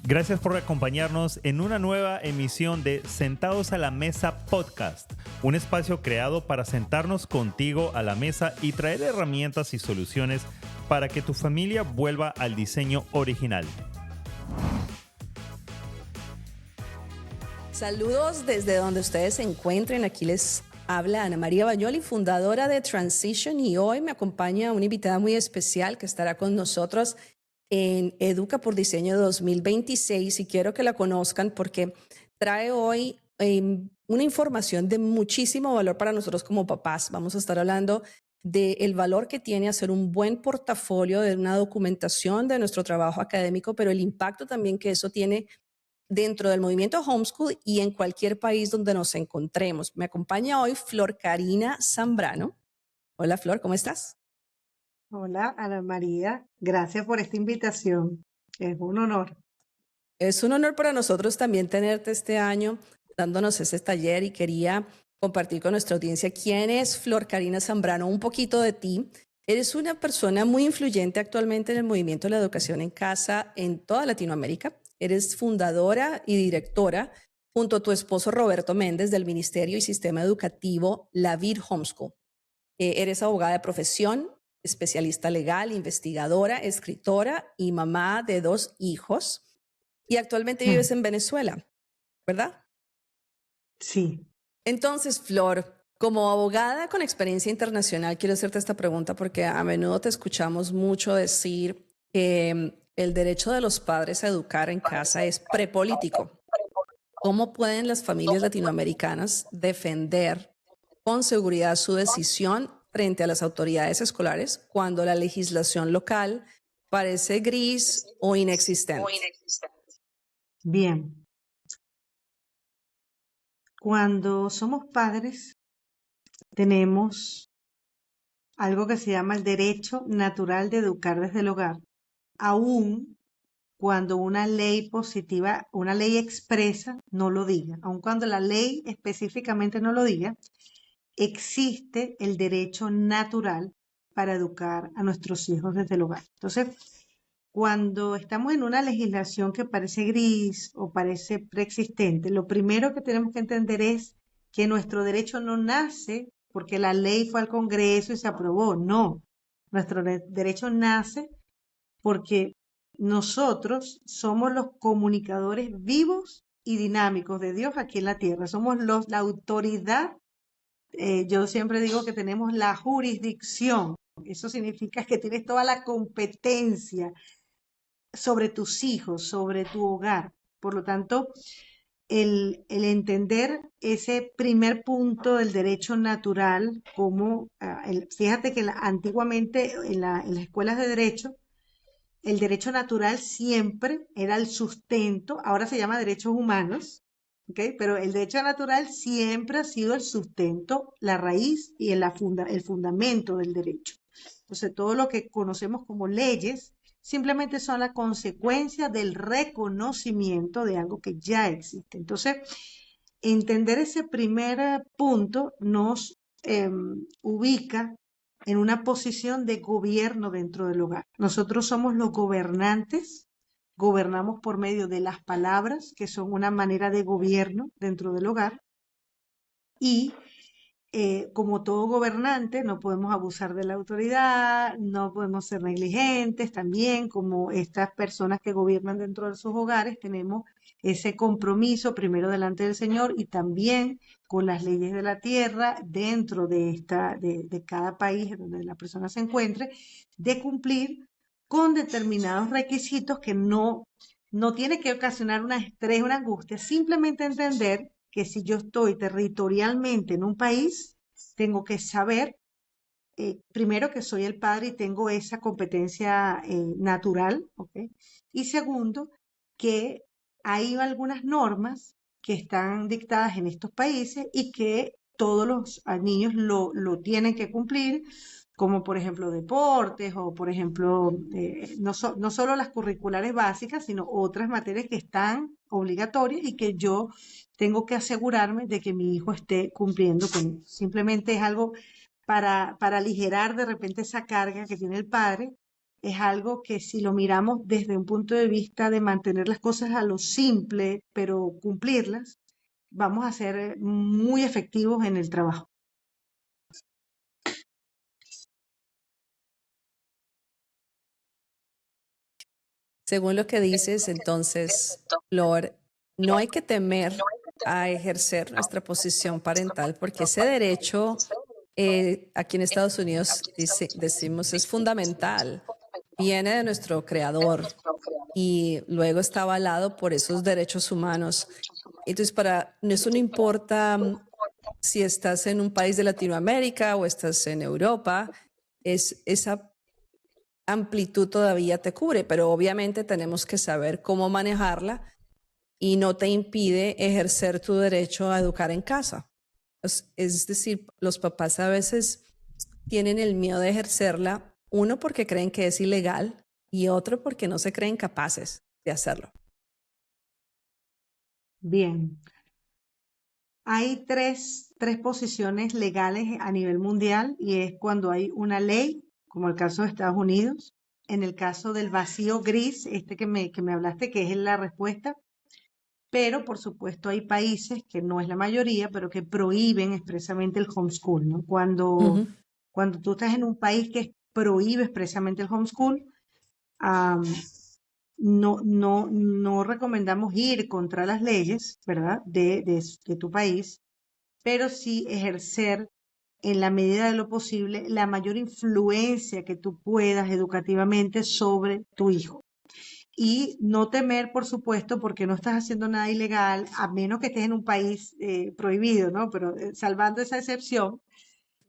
Gracias por acompañarnos en una nueva emisión de Sentados a la Mesa Podcast, un espacio creado para sentarnos contigo a la mesa y traer herramientas y soluciones para que tu familia vuelva al diseño original. Saludos desde donde ustedes se encuentren. Aquí les habla Ana María Bagnoli, fundadora de Transition, y hoy me acompaña una invitada muy especial que estará con nosotros en Educa por Diseño 2026, y quiero que la conozcan porque trae hoy una información de muchísimo valor para nosotros como papás. Vamos a estar hablando del valor que tiene hacer un buen portafolio de una documentación de nuestro trabajo académico, pero el impacto también que eso tiene dentro del movimiento homeschool y en cualquier país donde nos encontremos. Me acompaña hoy Flor Karina Zambrano. Hola Flor, ¿cómo estás? Hola, Ana María. Gracias por esta invitación. Es un honor. Es un honor para nosotros también tenerte este año dándonos ese taller, y quería compartir con nuestra audiencia quién es Flor Karina Zambrano, un poquito de ti. Eres una persona muy influyente actualmente en el movimiento de la educación en casa en toda Latinoamérica. Eres fundadora y directora junto a tu esposo Roberto Méndez del Ministerio y Sistema Educativo La Vid Homeschool. Eres abogada de profesión, especialista legal, investigadora, escritora y mamá de 2 hijos. Y actualmente vives en Venezuela, ¿verdad? Sí. Entonces, Flor, como abogada con experiencia internacional, quiero hacerte esta pregunta porque a menudo te escuchamos mucho decir que el derecho de los padres a educar en casa es prepolítico. ¿Cómo pueden las familias latinoamericanas defender con seguridad su decisión frente a las autoridades escolares cuando la legislación local parece gris o inexistente? Bien. Cuando somos padres, tenemos algo que se llama el derecho natural de educar desde el hogar, aun cuando una ley positiva, una ley expresa no lo diga, aun cuando la ley específicamente no lo diga, existe el derecho natural para educar a nuestros hijos desde el hogar. Entonces, cuando estamos en una legislación que parece gris o parece preexistente, lo primero que tenemos que entender es que nuestro derecho no nace porque la ley fue al Congreso y se aprobó. No, nuestro derecho nace porque nosotros somos los comunicadores vivos y dinámicos de Dios aquí en la tierra. Somos la autoridad. Yo siempre digo que tenemos la jurisdicción. Eso significa que tienes toda la competencia sobre tus hijos, sobre tu hogar. Por lo tanto, el entender ese primer punto del derecho natural, como fíjate que antiguamente en las escuelas de derecho, el derecho natural siempre era el sustento, ahora se llama derechos humanos, ¿okay? Pero el derecho natural siempre ha sido el sustento, la raíz y el fundamento del derecho. Entonces, todo lo que conocemos como leyes simplemente son la consecuencia del reconocimiento de algo que ya existe. Entonces, entender ese primer punto nos ubica en una posición de gobierno dentro del hogar. Nosotros somos los gobernantes, gobernamos por medio de las palabras, que son una manera de gobierno dentro del hogar, y como todo gobernante, no podemos abusar de la autoridad, no podemos ser negligentes. También, como estas personas que gobiernan dentro de sus hogares, tenemos ese compromiso primero delante del Señor y también con las leyes de la tierra dentro de cada país donde la persona se encuentre, de cumplir con determinados requisitos que no tiene que ocasionar un estrés, una angustia, simplemente entender que si yo estoy territorialmente en un país, tengo que saber, primero, que soy el padre y tengo esa competencia natural, ¿okay? Y segundo, que hay algunas normas que están dictadas en estos países y que todos los niños lo tienen que cumplir, como por ejemplo deportes o por ejemplo, no solo las curriculares básicas, sino otras materias que están obligatorias y que yo tengo que asegurarme de que mi hijo esté cumpliendo con eso. Simplemente es algo para aligerar de repente esa carga que tiene el padre es algo que si lo miramos desde un punto de vista de mantener las cosas a lo simple, pero cumplirlas, vamos a ser muy efectivos en el trabajo. Según lo que dices, entonces, Flor, no hay que temer a ejercer nuestra posición parental porque ese derecho aquí en Estados Unidos decimos es fundamental, viene de nuestro creador y luego está avalado por esos derechos humanos. Entonces, eso no importa si estás en un país de Latinoamérica o estás en Europa, esa amplitud todavía te cubre, pero obviamente tenemos que saber cómo manejarla y no te impide ejercer tu derecho a educar en casa. Es decir, los papás a veces tienen el miedo de ejercerla, uno porque creen que es ilegal y otro porque no se creen capaces de hacerlo. Bien. Hay tres posiciones legales a nivel mundial y es cuando hay una ley, como el caso de Estados Unidos, en el caso del vacío gris, que me hablaste, que es la respuesta, pero por supuesto hay países que no es la mayoría, pero que prohíben expresamente el homeschool, ¿no? Cuando tú estás en un país que prohíbe expresamente el homeschool, no recomendamos ir contra las leyes, ¿verdad? De tu país, pero sí ejercer en la medida de lo posible la mayor influencia que tú puedas educativamente sobre tu hijo. Y no temer, por supuesto, porque no estás haciendo nada ilegal, a menos que estés en un país prohibido, ¿no? Pero salvando esa excepción,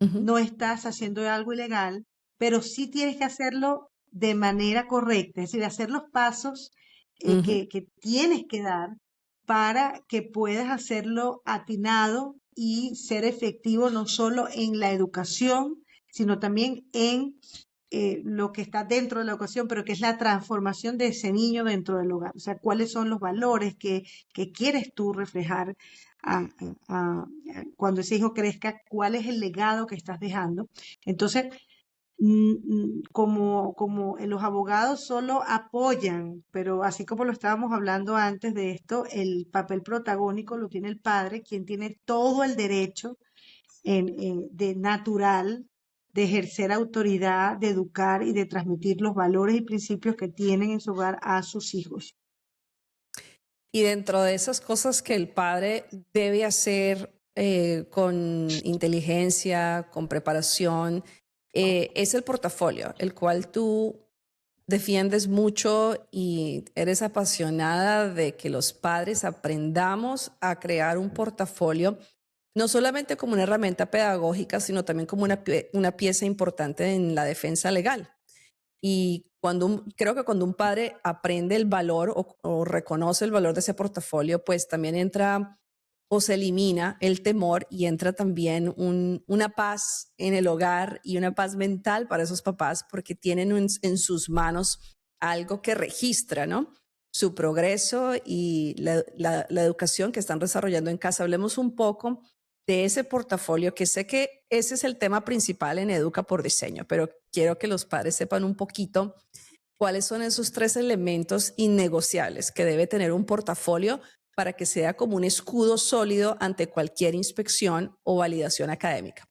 no estás haciendo algo ilegal, pero sí tienes que hacerlo de manera correcta, es decir, hacer los pasos que tienes que dar para que puedas hacerlo atinado y ser efectivo no solo en la educación, sino también en lo que está dentro de la educación, pero que es la transformación de ese niño dentro del hogar. O sea, cuáles son los valores que quieres tú reflejar cuando ese hijo crezca, cuál es el legado que estás dejando. Entonces, como los abogados solo apoyan, pero así como lo estábamos hablando antes de esto, el papel protagónico lo tiene el padre, quien tiene todo el derecho de natural de ejercer autoridad, de educar y de transmitir los valores y principios que tienen en su hogar a sus hijos. Y dentro de esas cosas que el padre debe hacer con inteligencia, con preparación, es el portafolio, el cual tú defiendes mucho y eres apasionada de que los padres aprendamos a crear un portafolio, no solamente como una herramienta pedagógica, sino también como una pieza importante en la defensa legal. Y creo que cuando un padre aprende el valor o reconoce el valor de ese portafolio, pues también entra o se elimina el temor y entra también una paz en el hogar y una paz mental para esos papás porque tienen en sus manos algo que registra, ¿no? Su progreso y la educación que están desarrollando en casa. Hablemos un poco de ese portafolio, que sé que ese es el tema principal en Educa por Diseño, pero quiero que los padres sepan un poquito cuáles son esos 3 elementos innegociables que debe tener un portafolio para que sea como un escudo sólido ante cualquier inspección o validación académica.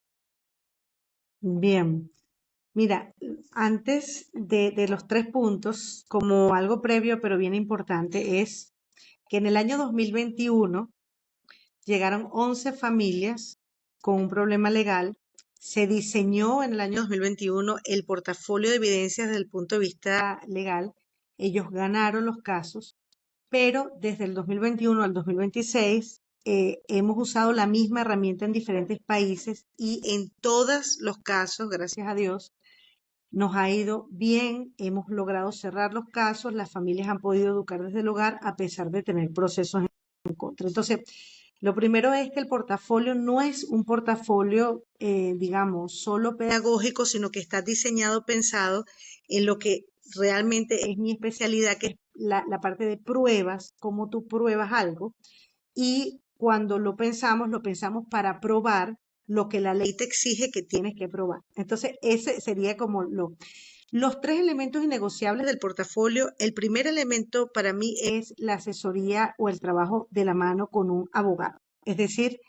Bien, mira, antes de los 3 puntos, como algo previo pero bien importante, es que en el año 2021 llegaron 11 familias con un problema legal. Se diseñó en el año 2021 el portafolio de evidencias desde el punto de vista legal. Ellos ganaron los casos, pero desde el 2021 al 2026 hemos usado la misma herramienta en diferentes países y en todos los casos, gracias a Dios, nos ha ido bien, hemos logrado cerrar los casos, las familias han podido educar desde el hogar a pesar de tener procesos en contra. Entonces, lo primero es que el portafolio no es un portafolio, digamos, solo pedagógico, sino que está diseñado, pensado en lo que realmente es mi especialidad, que es la parte de pruebas, cómo tú pruebas algo. Y cuando lo pensamos para probar lo que la ley te exige que tienes que probar. Entonces, ese sería como Los tres elementos innegociables del portafolio, el primer elemento para mí es la asesoría o el trabajo de la mano con un abogado. Es decir,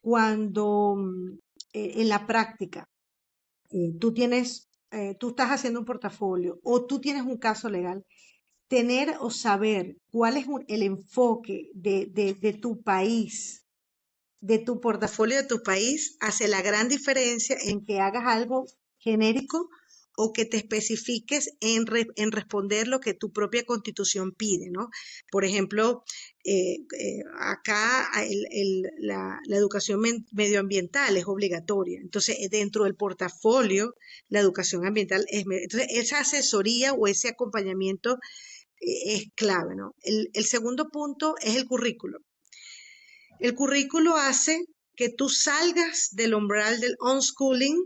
cuando en la práctica tú estás haciendo un portafolio o tú tienes un caso legal, tener o saber cuál es el enfoque de tu país, de tu portafolio de tu país, hace la gran diferencia en que hagas algo genérico o que te especifiques en responder lo que tu propia constitución pide, ¿no? Por ejemplo, acá la educación medioambiental es obligatoria. Entonces, dentro del portafolio, la educación ambiental entonces, esa asesoría o ese acompañamiento es clave, ¿no? El segundo punto es el currículo. El currículo hace que tú salgas del umbral del unschooling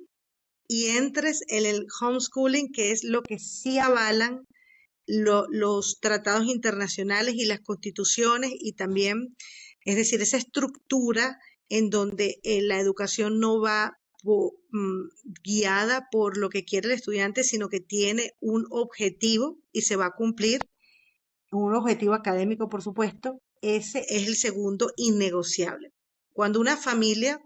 y entres en el homeschooling, que es lo que sí avalan los tratados internacionales y las constituciones, y también, es decir, esa estructura en donde la educación no va guiada por lo que quiere el estudiante, sino que tiene un objetivo y se va a cumplir, un objetivo académico, por supuesto. Ese es el segundo innegociable. Cuando una familia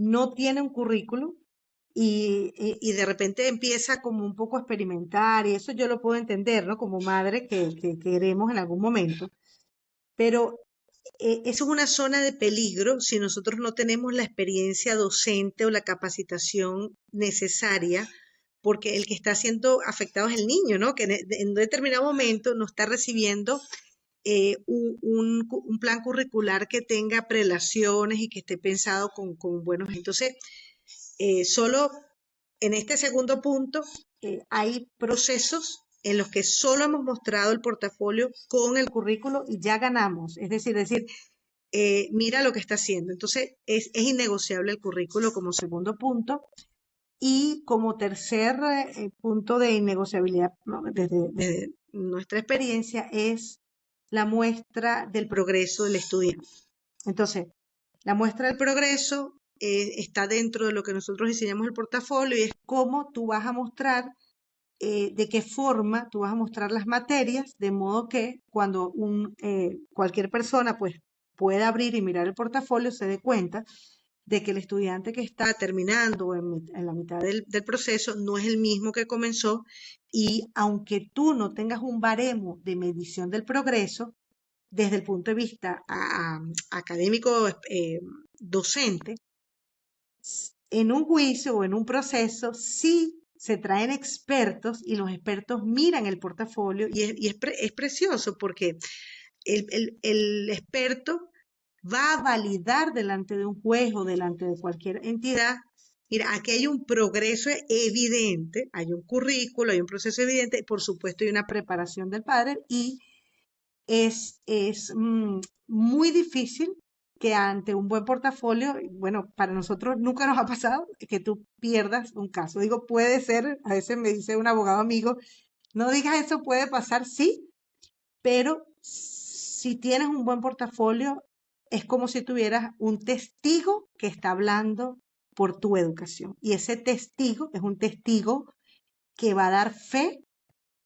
no tiene un currículo y de repente empieza como un poco a experimentar, y eso yo lo puedo entender, ¿no? Como madre que queremos en algún momento, pero eso es una zona de peligro si nosotros no tenemos la experiencia docente o la capacitación necesaria, porque el que está siendo afectado es el niño, ¿no? Que en determinado momento no está recibiendo un plan curricular que tenga prelaciones y que esté pensado con buenos. Entonces, solo en este segundo punto hay procesos en los que solo hemos mostrado el portafolio con el currículo y ya ganamos. Es decir, mira lo que está haciendo. Entonces, es innegociable el currículo como segundo punto. Y como tercer punto de innegociabilidad, ¿no? Desde nuestra experiencia, es la muestra del progreso del estudiante. Entonces, la muestra del progreso está dentro de lo que nosotros diseñamos el portafolio, y es cómo tú vas a mostrar, de qué forma tú vas a mostrar las materias, de modo que cuando cualquier persona pues pueda abrir y mirar el portafolio se dé cuenta de que el estudiante que está terminando en la mitad del proceso no es el mismo que comenzó, y aunque tú no tengas un baremo de medición del progreso, desde el punto de vista académico docente, en un juicio o en un proceso sí se traen expertos y los expertos miran el portafolio, y es precioso porque el experto va a validar delante de un juez o delante de cualquier entidad. Mira, aquí hay un progreso evidente, hay un currículo, hay un proceso evidente, por supuesto hay una preparación del padre, y es muy difícil que ante un buen portafolio, bueno, para nosotros nunca nos ha pasado que tú pierdas un caso. Digo, puede ser, a veces me dice un abogado amigo, no digas eso, puede pasar, sí, pero si tienes un buen portafolio, es como si tuvieras un testigo que está hablando por tu educación. Y ese testigo es un testigo que va a dar fe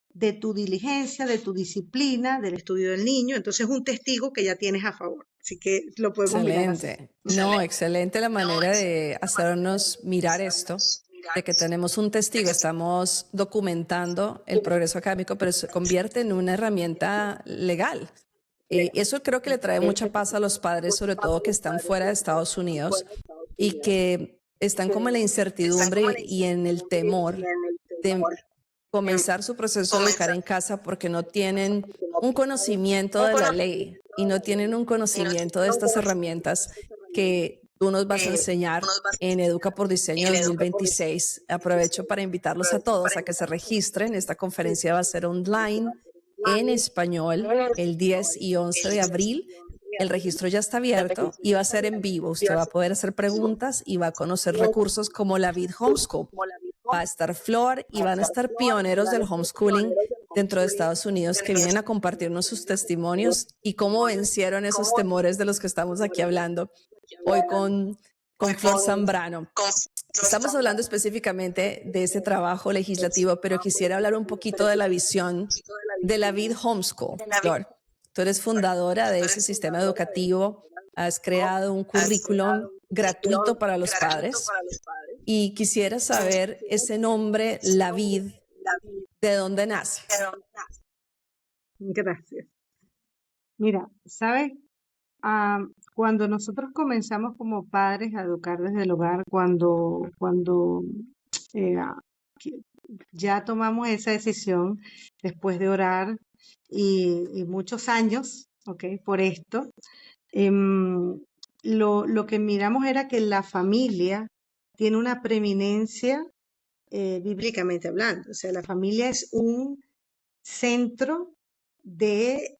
de tu diligencia, de tu disciplina, del estudio del niño. Entonces es un testigo que ya tienes a favor. Así que lo podemos mirar así. Excelente. No, excelente la manera de hacernos mirar esto, de que tenemos un testigo, estamos documentando el progreso académico, pero se convierte en una herramienta legal. Eso creo que le trae mucha paz a los padres, sobre todo que están fuera de Estados Unidos y que están como en la incertidumbre y en el temor de comenzar su proceso de educar en casa porque no tienen un conocimiento de la ley y no tienen un conocimiento de estas herramientas que tú nos vas a enseñar en Educa por Diseño 2026. Aprovecho para invitarlos a todos a que se registren. Esta conferencia va a ser online en español el 10 y 11 de abril. El registro ya está abierto y va a ser en vivo. Usted va a poder hacer preguntas y va a conocer recursos como la Vid Homeschool. Va a estar Flor y van a estar pioneros del homeschooling dentro de Estados Unidos que vienen a compartirnos sus testimonios y cómo vencieron esos temores de los que estamos aquí hablando hoy con con Flor Zambrano. Estamos hablando específicamente de ese trabajo legislativo, pero quisiera hablar un poquito de la visión de la Vid Homeschool. Flor, tú eres fundadora de ese sistema educativo, has creado un currículum gratuito para los padres y quisiera saber ese nombre, la Vid, ¿de dónde nace? Gracias. Mira, ¿sabes? Cuando nosotros comenzamos como padres a educar desde el hogar, cuando eh, ah, que- ya tomamos esa decisión después de orar y muchos años, ¿ok? Por esto, em, lo que miramos era que la familia tiene una preeminencia bíblicamente hablando. O sea, la familia es un centro de,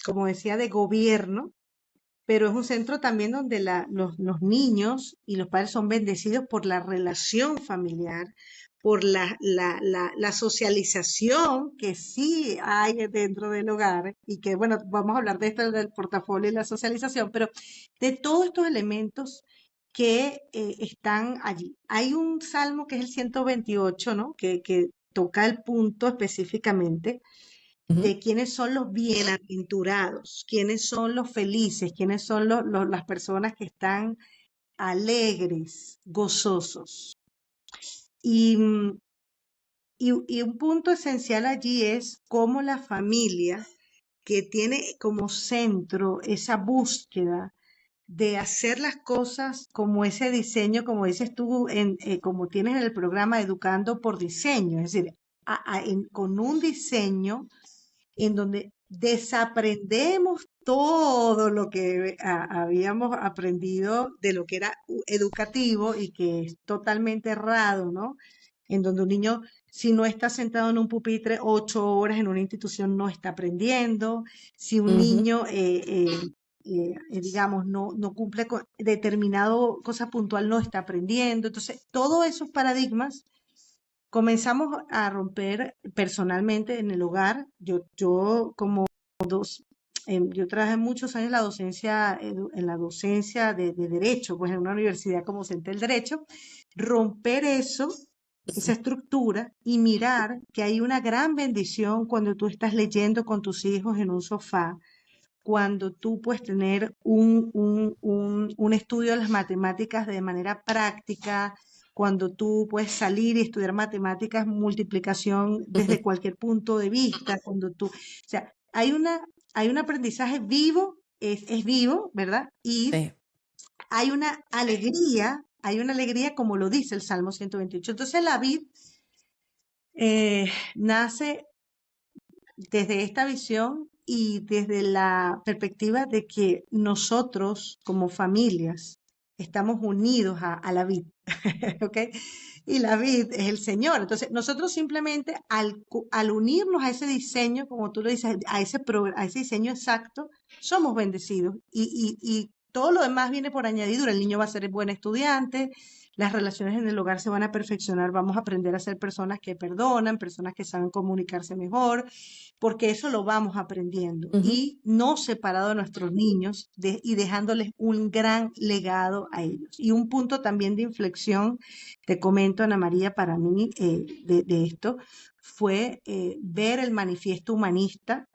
como decía, de gobierno, pero es un centro también donde los niños y los padres son bendecidos por la relación familiar, por la socialización que sí hay dentro del hogar y que, bueno, vamos a hablar de esto del portafolio y la socialización, pero de todos estos elementos que están allí. Hay un salmo que es el 128, ¿no? Que toca el punto específicamente de quiénes son los bienaventurados, quiénes son los felices, quiénes son las personas que están alegres, gozosos. Y, y un punto esencial allí es cómo la familia que tiene como centro esa búsqueda de hacer las cosas como ese diseño, como dices tú, como tienes en el programa Educando por Diseño, es decir, con un diseño en donde desaprendemos todo lo que habíamos aprendido de lo que era educativo y que es totalmente errado, ¿no? En donde un niño, si no está sentado en un pupitre 8 horas en una institución, no está aprendiendo. Si un niño, digamos, no cumple con determinado cosa puntual, no está aprendiendo. Entonces, todos esos paradigmas comenzamos a romper personalmente en el hogar. Yo como yo trabajé muchos años en la docencia, en la docencia de derecho, pues en una universidad como docente del derecho, romper eso, esa estructura y mirar que hay una gran bendición cuando tú estás leyendo con tus hijos en un sofá, cuando tú puedes tener un estudio de las matemáticas de manera práctica, cuando tú puedes salir y estudiar matemáticas, multiplicación desde cualquier punto de vista, cuando tú, o sea, hay un aprendizaje vivo, es vivo, ¿verdad? Y Sí. hay una alegría como lo dice el Salmo 128. Entonces la vid nace desde esta visión y desde la perspectiva de que nosotros como familias estamos unidos a la vid, ¿ok? Y la vid es el Señor. Entonces, nosotros simplemente al unirnos a ese diseño, como tú lo dices, a ese diseño exacto, somos bendecidos. Y todo lo demás viene por añadidura. El niño va a ser buen estudiante, las relaciones en el hogar se van a perfeccionar, vamos a aprender a ser personas que perdonan, personas que saben comunicarse mejor, porque eso lo vamos aprendiendo y no separado de nuestros niños y dejándoles un gran legado a ellos. Y un punto también de inflexión, te comento, Ana María, para mí de esto, fue ver el manifiesto humanista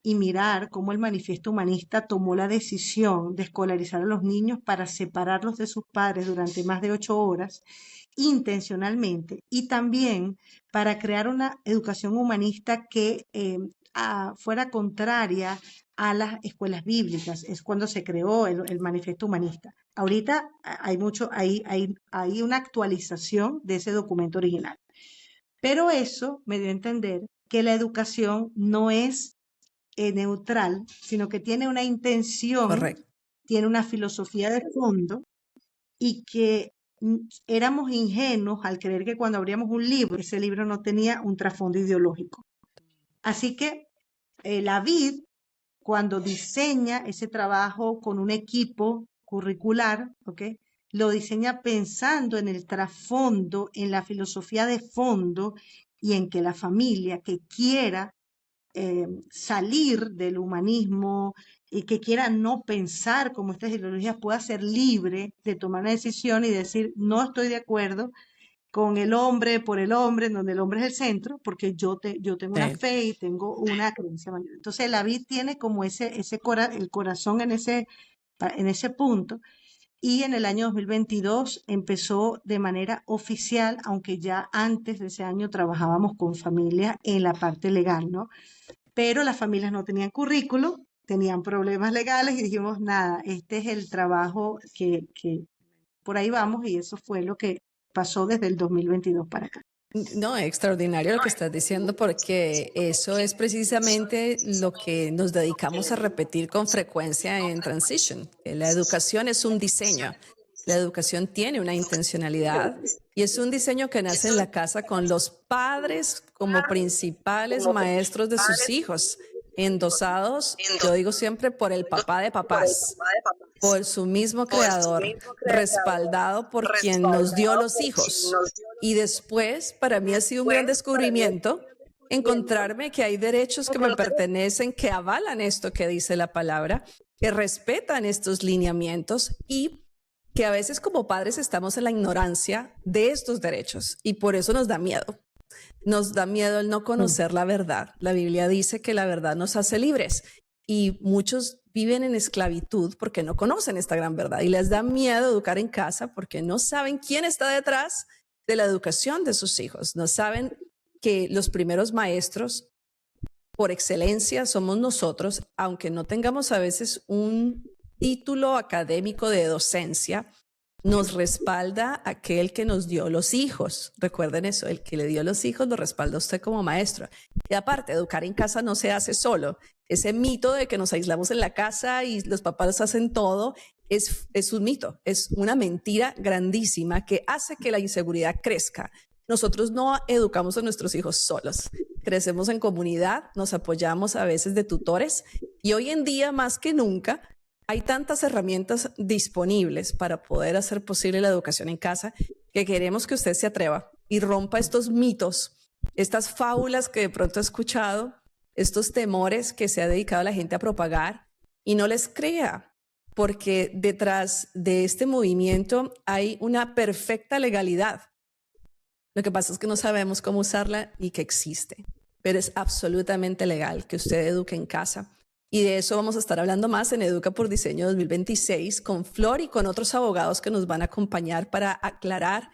y mirar cómo el manifiesto humanista tomó la decisión de escolarizar a los niños para separarlos de sus padres durante más de 8 horas intencionalmente y también para crear una educación humanista que fuera contraria a las escuelas bíblicas. Es cuando se creó el manifiesto humanista. Ahorita hay una actualización de ese documento original. Pero eso me dio a entender que la educación no es neutral, sino que tiene una intención, Correcto. tiene una filosofía de fondo y que éramos ingenuos al creer que cuando abríamos un libro, ese libro no tenía un trasfondo ideológico. Así que la vid, cuando diseña ese trabajo con un equipo curricular, ¿ok? Lo diseña pensando en el trasfondo, en la filosofía de fondo y en que la familia que quiera salir del humanismo y que quiera no pensar como estas ideologías, pueda ser libre de tomar una decisión y decir, no estoy de acuerdo con el hombre, por el hombre, en donde el hombre es el centro, porque yo tengo una Sí. fe y tengo una creencia mayor. Entonces la vid tiene como el corazón en ese punto. Y en el año 2022 empezó de manera oficial, aunque ya antes de ese año trabajábamos con familias en la parte legal, ¿no? Pero las familias no tenían currículo, tenían problemas legales y dijimos, nada, este es el trabajo que por ahí vamos, y eso fue lo que pasó desde el 2022 para acá. No, extraordinario lo que estás diciendo, porque eso es precisamente lo que nos dedicamos a repetir con frecuencia en Transition. Que la educación es un diseño, la educación tiene una intencionalidad y es un diseño que nace en la casa con los padres como principales maestros de sus hijos, endosados, yo digo siempre, por el papá de papás, por su mismo creador, respaldado por quien nos dio los hijos. Y después, para mí ha sido un gran descubrimiento encontrarme que hay derechos que me pertenecen, que avalan esto que dice la palabra, que respetan estos lineamientos y que a veces como padres estamos en la ignorancia de estos derechos y por eso nos da miedo. Nos da miedo el no conocer la verdad. La Biblia dice que la verdad nos hace libres y muchos viven en esclavitud porque no conocen esta gran verdad y les da miedo educar en casa porque no saben quién está detrás de la educación de sus hijos. No saben que los primeros maestros por excelencia somos nosotros, aunque no tengamos a veces un título académico de docencia, nos respalda aquel que nos dio los hijos. Recuerden eso, el que le dio los hijos lo respalda usted como maestro. Y aparte, educar en casa no se hace solo. Ese mito de que nos aislamos en la casa y los papás hacen todo es un mito, es una mentira grandísima que hace que la inseguridad crezca. Nosotros no educamos a nuestros hijos solos. Crecemos en comunidad, nos apoyamos a veces de tutores y hoy en día más que nunca hay tantas herramientas disponibles para poder hacer posible la educación en casa que queremos que usted se atreva y rompa estos mitos, estas fábulas que de pronto ha escuchado, estos temores que se ha dedicado la gente a propagar y no les crea, porque detrás de este movimiento hay una perfecta legalidad. Lo que pasa es que no sabemos cómo usarla y que existe, pero es absolutamente legal que usted eduque en casa. Y de eso vamos a estar hablando más en Educa por Diseño 2026 con Flor y con otros abogados que nos van a acompañar para aclarar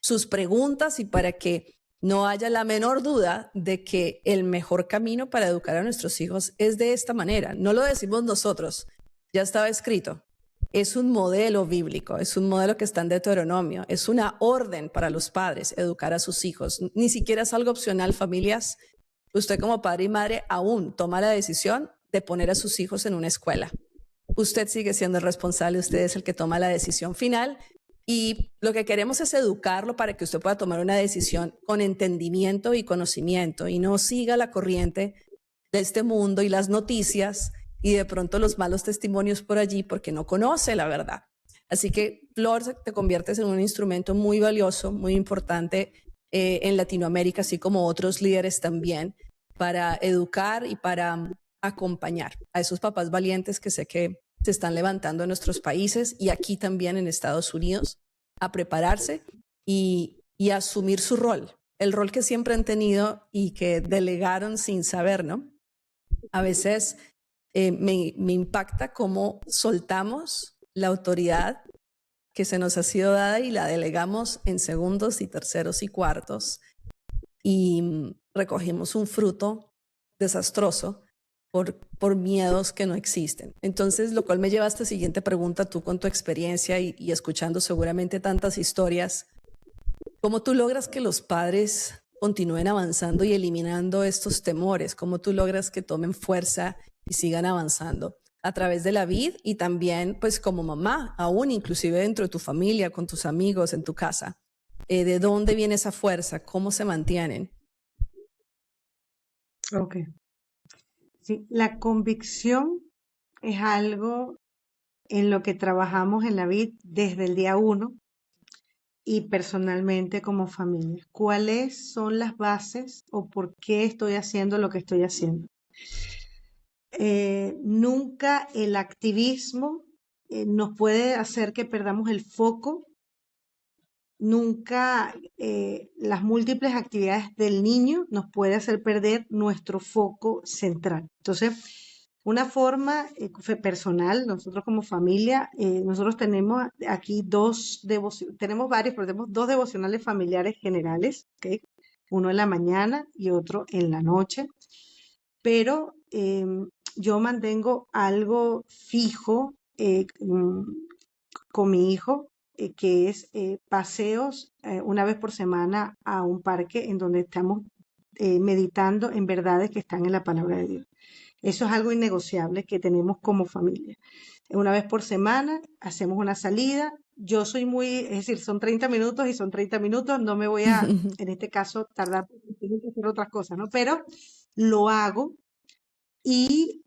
sus preguntas y para que no haya la menor duda de que el mejor camino para educar a nuestros hijos es de esta manera. No lo decimos nosotros, ya estaba escrito. Es un modelo bíblico, es un modelo que está en Deuteronomio, es una orden para los padres educar a sus hijos. Ni siquiera es algo opcional, familias. Usted como padre y madre aún toma la decisión de poner a sus hijos en una escuela. Usted sigue siendo el responsable, usted es el que toma la decisión final y lo que queremos es educarlo para que usted pueda tomar una decisión con entendimiento y conocimiento y no siga la corriente de este mundo y las noticias y de pronto los malos testimonios por allí porque no conoce la verdad. Así que, Flor, te conviertes en un instrumento muy valioso, muy importante en Latinoamérica, así como otros líderes también, para educar y para acompañar a esos papás valientes que sé que se están levantando en nuestros países y aquí también en Estados Unidos a prepararse y asumir su rol, el rol que siempre han tenido y que delegaron sin saber, ¿no? A veces me impacta cómo soltamos la autoridad que se nos ha sido dada y la delegamos en segundos y terceros y cuartos y recogemos un fruto desastroso por miedos que no existen. Entonces, lo cual me lleva a esta siguiente pregunta, tú con tu experiencia y escuchando seguramente tantas historias, ¿cómo tú logras que los padres continúen avanzando y eliminando estos temores? ¿Cómo tú logras que tomen fuerza y sigan avanzando? A través de la vida y también pues como mamá, aún inclusive dentro de tu familia, con tus amigos, en tu casa. ¿De dónde viene esa fuerza? ¿Cómo se mantienen? Ok. Sí, la convicción es algo en lo que trabajamos en la vida desde el día uno y personalmente como familia. ¿Cuáles son las bases o por qué estoy haciendo lo que estoy haciendo? Nunca el activismo nos puede hacer que perdamos el foco. Nunca las múltiples actividades del niño nos puede hacer perder nuestro foco central. Entonces, una forma personal, nosotros como familia, nosotros tenemos aquí tenemos varios, pero tenemos dos devocionales familiares generales, ¿ok? Uno en la mañana y otro en la noche. Pero yo mantengo algo fijo con mi hijo, que es paseos una vez por semana a un parque en donde estamos meditando en verdades que están en la palabra de Dios. Eso es algo innegociable que tenemos como familia. Una vez por semana hacemos una salida. Yo soy es decir, son 30 minutos y son 30 minutos. No me voy en este caso, tardar en hacer otras cosas, ¿no? Pero lo hago y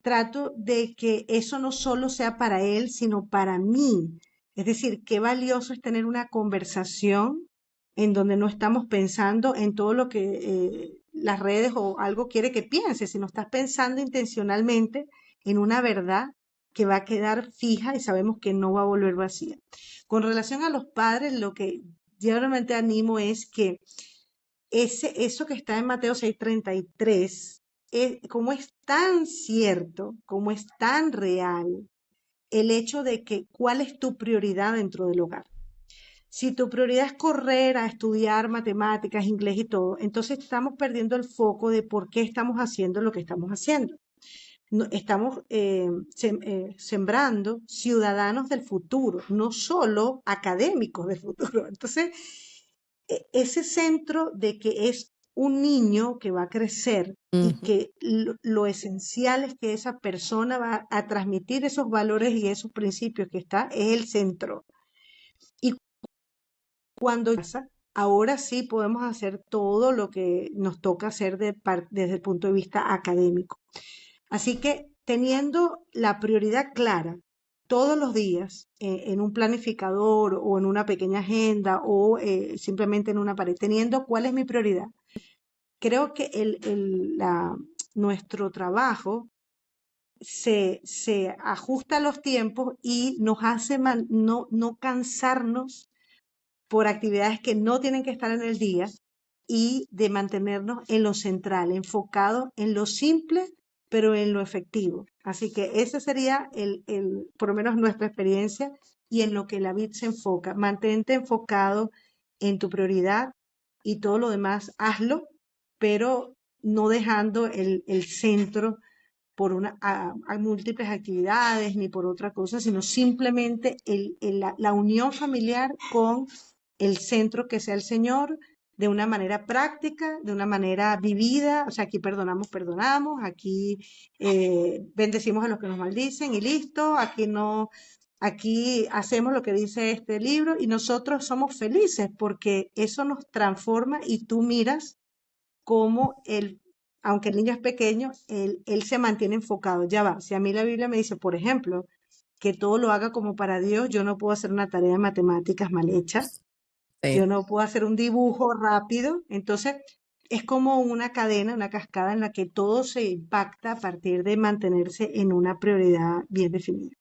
trato de que eso no solo sea para él, sino para mí. Es decir, qué valioso es tener una conversación en donde no estamos pensando en todo lo que las redes o algo quiere que piense, sino estás pensando intencionalmente en una verdad que va a quedar fija y sabemos que no va a volver vacía. Con relación a los padres, lo que yo realmente animo es que eso que está en Mateo 6:33, como es tan cierto, como es tan real, el hecho de que cuál es tu prioridad dentro del hogar. Si tu prioridad es correr a estudiar matemáticas, inglés y todo, entonces estamos perdiendo el foco de por qué estamos haciendo lo que estamos haciendo. Estamos sembrando ciudadanos del futuro, no solo académicos del futuro. Entonces, ese centro de que es un niño que va a crecer y que lo esencial es que esa persona va a transmitir esos valores y esos principios que está, es el centro. Y cuando pasa, ahora sí podemos hacer todo lo que nos toca hacer desde el punto de vista académico. Así que teniendo la prioridad clara todos los días en un planificador o en una pequeña agenda o simplemente en una pared, teniendo cuál es mi prioridad, creo que nuestro trabajo se ajusta a los tiempos y nos hace no cansarnos por actividades que no tienen que estar en el día y de mantenernos en lo central, enfocado en lo simple, pero en lo efectivo. Así que ese sería por lo menos nuestra experiencia y en lo que la vid se enfoca. Mantente enfocado en tu prioridad y todo lo demás hazlo, pero no dejando el centro por a múltiples actividades ni por otra cosa, sino simplemente la unión familiar con el centro que sea el Señor, de una manera práctica, de una manera vivida. O sea, aquí perdonamos, aquí bendecimos a los que nos maldicen y listo, aquí no, aquí hacemos lo que dice este libro y nosotros somos felices porque eso nos transforma y tú miras cómo aunque el niño es pequeño, él se mantiene enfocado. Ya va, si a mí la Biblia me dice, por ejemplo, que todo lo haga como para Dios, yo no puedo hacer una tarea de matemáticas mal hecha, yo no puedo hacer un dibujo rápido, entonces es como una cadena, una cascada en la que todo se impacta a partir de mantenerse en una prioridad bien definida.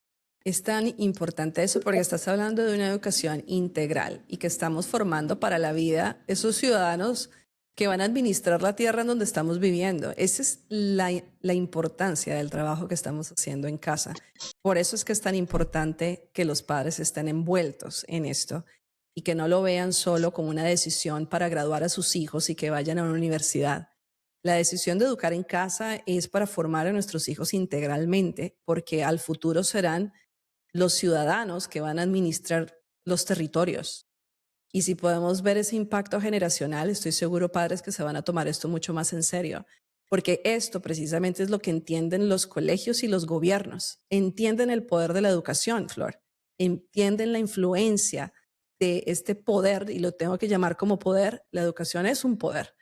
Es tan importante eso porque estás hablando de una educación integral y que estamos formando para la vida esos ciudadanos que van a administrar la tierra en donde estamos viviendo. Esa es la importancia del trabajo que estamos haciendo en casa. Por eso es que es tan importante que los padres estén envueltos en esto y que no lo vean solo como una decisión para graduar a sus hijos y que vayan a una universidad. La decisión de educar en casa es para formar a nuestros hijos integralmente, porque al futuro serán los ciudadanos que van a administrar los territorios. Y si podemos ver ese impacto generacional, estoy seguro, padres, que se van a tomar esto mucho más en serio, porque esto precisamente es lo que entienden los colegios y los gobiernos. Entienden el poder de la educación, Flor. Entienden la influencia de este poder, y lo tengo que llamar como poder. La educación es un poder.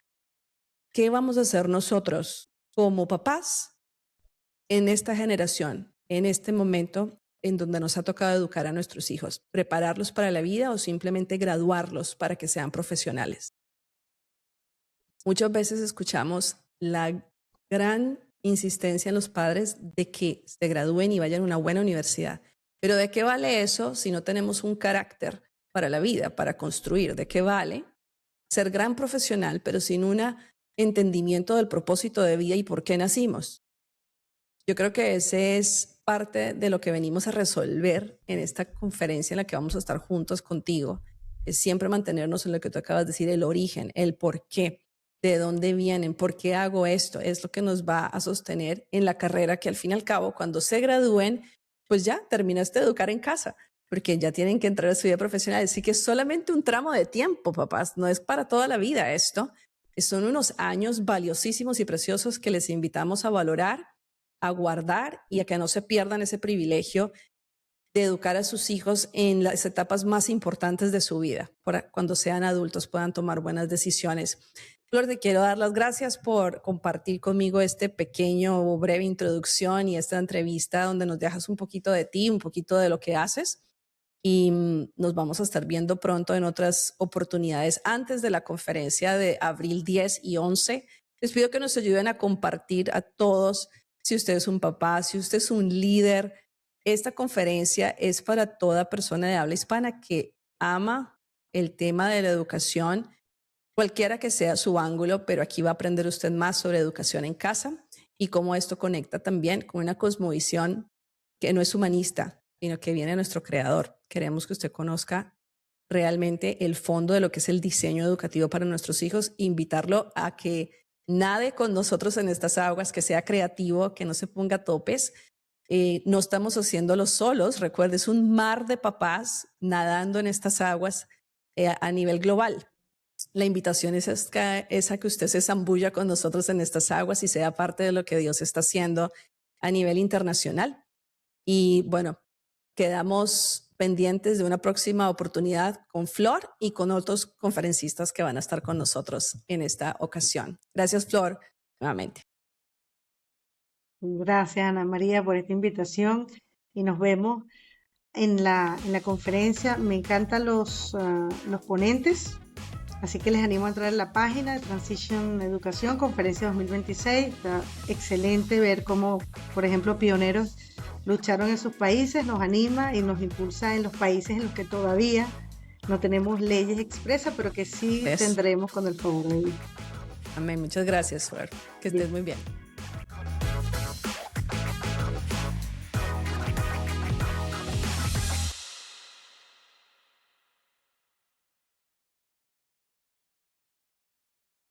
¿Qué vamos a hacer nosotros como papás en esta generación, en este momento en donde nos ha tocado educar a nuestros hijos? ¿Prepararlos para la vida o simplemente graduarlos para que sean profesionales? Muchas veces escuchamos la gran insistencia en los padres de que se gradúen y vayan a una buena universidad. Pero ¿de qué vale eso si no tenemos un carácter para la vida, para construir? ¿De qué vale ser gran profesional, pero sin un entendimiento del propósito de vida y por qué nacimos? Yo creo que ese es parte de lo que venimos a resolver en esta conferencia en la que vamos a estar juntos contigo. Es siempre mantenernos en lo que tú acabas de decir, el origen, el por qué, de dónde vienen, por qué hago esto. Es lo que nos va a sostener en la carrera que al fin y al cabo, cuando se gradúen, pues ya terminaste de educar en casa, porque ya tienen que entrar a su vida profesional. Así que es solamente un tramo de tiempo, papás. No es para toda la vida esto. Son unos años valiosísimos y preciosos que les invitamos a valorar, a guardar y a que no se pierdan ese privilegio de educar a sus hijos en las etapas más importantes de su vida, para cuando sean adultos puedan tomar buenas decisiones. Flor, te quiero dar las gracias por compartir conmigo este pequeño o breve introducción y esta entrevista donde nos dejas un poquito de ti, un poquito de lo que haces, y nos vamos a estar viendo pronto en otras oportunidades antes de la conferencia de abril 10 y 11. Les pido que nos ayuden a compartir a todos. Si usted es un papá, si usted es un líder, esta conferencia es para toda persona de habla hispana que ama el tema de la educación, cualquiera que sea su ángulo, pero aquí va a aprender usted más sobre educación en casa y cómo esto conecta también con una cosmovisión que no es humanista, sino que viene de nuestro creador. Queremos que usted conozca realmente el fondo de lo que es el diseño educativo para nuestros hijos, invitarlo a que nade con nosotros en estas aguas, que sea creativo, que no se ponga topes. No estamos haciéndolo solos, recuerde, es un mar de papás nadando en estas aguas a nivel global. La invitación es a que usted se zambulla con nosotros en estas aguas y sea parte de lo que Dios está haciendo a nivel internacional. Y bueno, quedamos pendientes de una próxima oportunidad con Flor y con otros conferencistas que van a estar con nosotros en esta ocasión. Gracias, Flor, nuevamente. Gracias, Ana María, por esta invitación y nos vemos en la conferencia. Me encantan los ponentes, así que les animo a entrar en la página de Transition Educación, conferencia 2026. Está excelente ver cómo, por ejemplo, pioneros lucharon en sus países, nos anima y nos impulsa en los países en los que todavía no tenemos leyes expresas, pero que sí tendremos con el favor de Dios. Amén. Muchas gracias, Flor. Que estés muy bien.